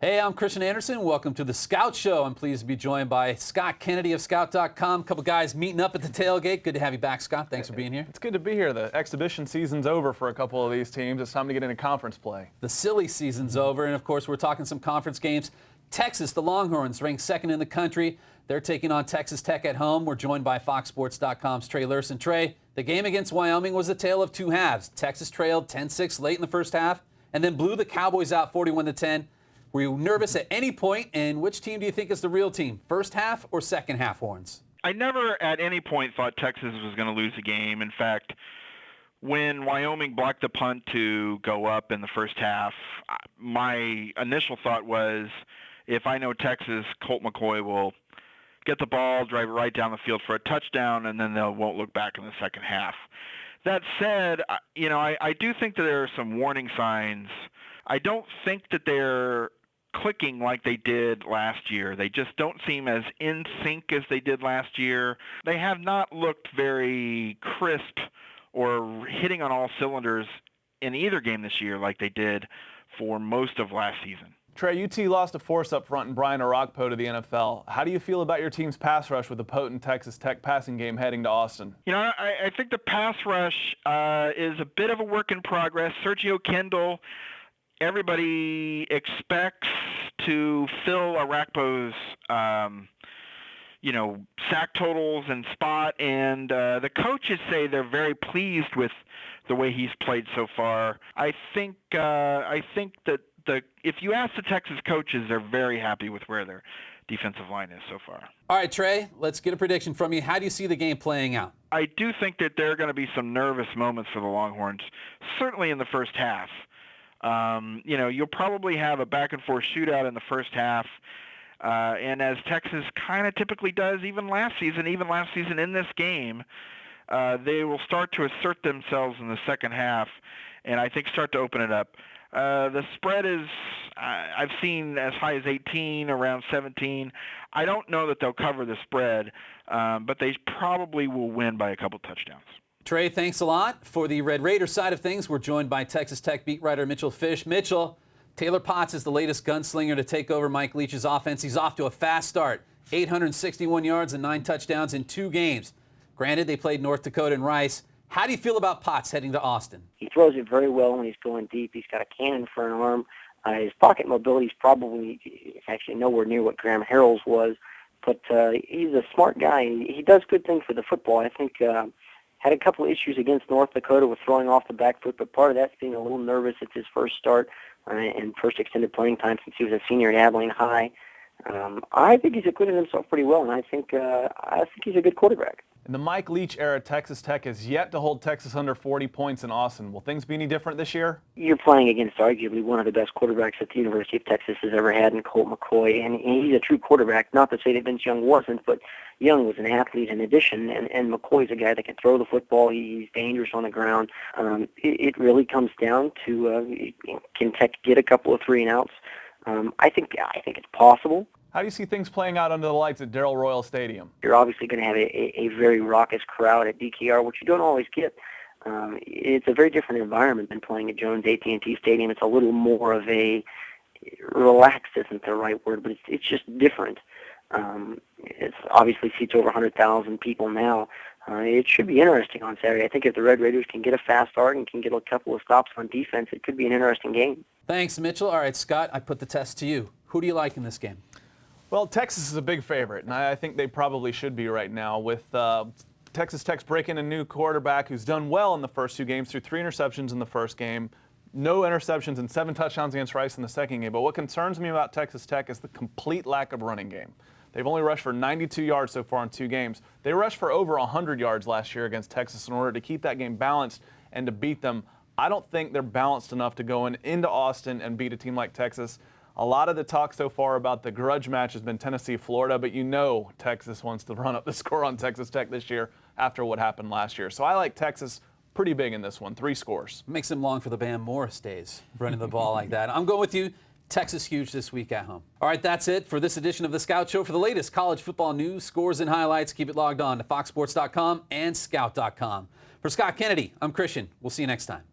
Hey, I'm Christian Anderson. Welcome to the Scout Show. I'm pleased to be joined by Scott Kennedy of Scout.com. A couple guys meeting up at the tailgate. Good to have you back, Scott. Thanks for being here. It's good to be here. The exhibition season's over for a couple of these teams. It's time to get into conference play. The silly season's over, and of course, we're talking some conference games. Texas, the Longhorns, ranked second in the country. They're taking on Texas Tech at home. We're joined by FoxSports.com's Trey Lurson. Trey, the game against Wyoming was a tale of two halves. Texas trailed 10-6 late in the first half and then blew the Cowboys out 41-10. Were you nervous at any point, and which team do you think is the real team, first half or second half, Horns? I never at any point thought Texas was going to lose the game. In fact, when Wyoming blocked the punt to go up in the first half, my initial thought was, if I know Texas, Colt McCoy will get the ball, drive it right down the field for a touchdown, and then they won't look back in the second half. That said, I do think that there are some warning signs. I don't think that they're clicking like they did last year. They just don't seem as in sync as they did last year. They have not looked very crisp or hitting on all cylinders in either game this year like they did for most of last season. Trey, UT lost a force up front in Brian Orakpo to the NFL. How do you feel about your team's pass rush with the potent Texas Tech passing game heading to Austin? I think the pass rush is a bit of a work in progress. Sergio Kendall, everybody expects to fill Orakpo's, sack totals and spot, and the coaches say they're very pleased with the way he's played so far. I think that if you ask the Texas coaches, they're very happy with where their defensive line is so far. All right, Trey, let's get a prediction from you. How do you see the game playing out? I do think that there are going to be some nervous moments for the Longhorns, certainly in the first half. You'll probably have a back-and-forth shootout in the first half, and as Texas kind of typically does, even last season in this game, they will start to assert themselves in the second half, and I think start to open it up. The spread is, I've seen as high as 18, around 17. I don't know that they'll cover the spread, but they probably will win by a couple touchdowns. Trey, thanks a lot. For the Red Raider side of things, we're joined by Texas Tech beat writer Mitchell Fish. Mitchell, Taylor Potts is the latest gunslinger to take over Mike Leach's offense. He's off to a fast start, 861 yards and 9 touchdowns in 2 games. Granted, they played North Dakota and Rice. How do you feel about Potts heading to Austin? He throws it very well when he's going deep. He's got a cannon for an arm. His pocket mobility is probably actually nowhere near what Graham Harrell's was, but he's a smart guy. He does good things for the football. I think had a couple of issues against North Dakota with throwing off the back foot, but part of that's being a little nervous. It's his first start and first extended playing time since he was a senior at Abilene High. I think he's acquitted himself pretty well, and I think he's a good quarterback. In the Mike Leach era, Texas Tech has yet to hold Texas under 40 points in Austin. Will things be any different this year? You're playing against arguably one of the best quarterbacks that the University of Texas has ever had in Colt McCoy, and he's a true quarterback. Not to say that Vince Young wasn't, but Young was an athlete in addition, and McCoy's a guy that can throw the football. He's dangerous on the ground. It really comes down to can Tech get a couple of 3-and-outs? I think it's possible. How do you see things playing out under the lights at Darrell Royal Stadium? You're obviously going to have a very raucous crowd at DKR, which you don't always get. It's a very different environment than playing at Jones AT&T Stadium. It's a little more of a relaxed isn't the right word, but it's just different. It's obviously seats over 100,000 people now. It should be interesting on Saturday. I think if the Red Raiders can get a fast start and can get a couple of stops on defense, it could be an interesting game. Thanks, Mitchell. All right, Scott, I put the test to you. Who do you like in this game? Well, Texas is a big favorite, and I think they probably should be right now. With Texas Tech's breaking a new quarterback who's done well in the first 2 games, threw 3 interceptions in the first game, no interceptions and 7 touchdowns against Rice in the second game. But what concerns me about Texas Tech is the complete lack of running game. They've only rushed for 92 yards so far in 2 games. They rushed for over 100 yards last year against Texas in order to keep that game balanced and to beat them. I don't think they're balanced enough to go into Austin and beat a team like Texas. A lot of the talk so far about the grudge match has been Tennessee-Florida, but Texas wants to run up the score on Texas Tech this year after what happened last year. So I like Texas pretty big in this one, 3 scores. Makes them long for the Bam Morris days, running the ball like that. I'm going with you. Texas huge this week at home. All right, that's it for this edition of the Scout Show. For the latest college football news, scores, and highlights, keep it logged on to FoxSports.com and Scout.com. For Scott Kennedy, I'm Christian. We'll see you next time.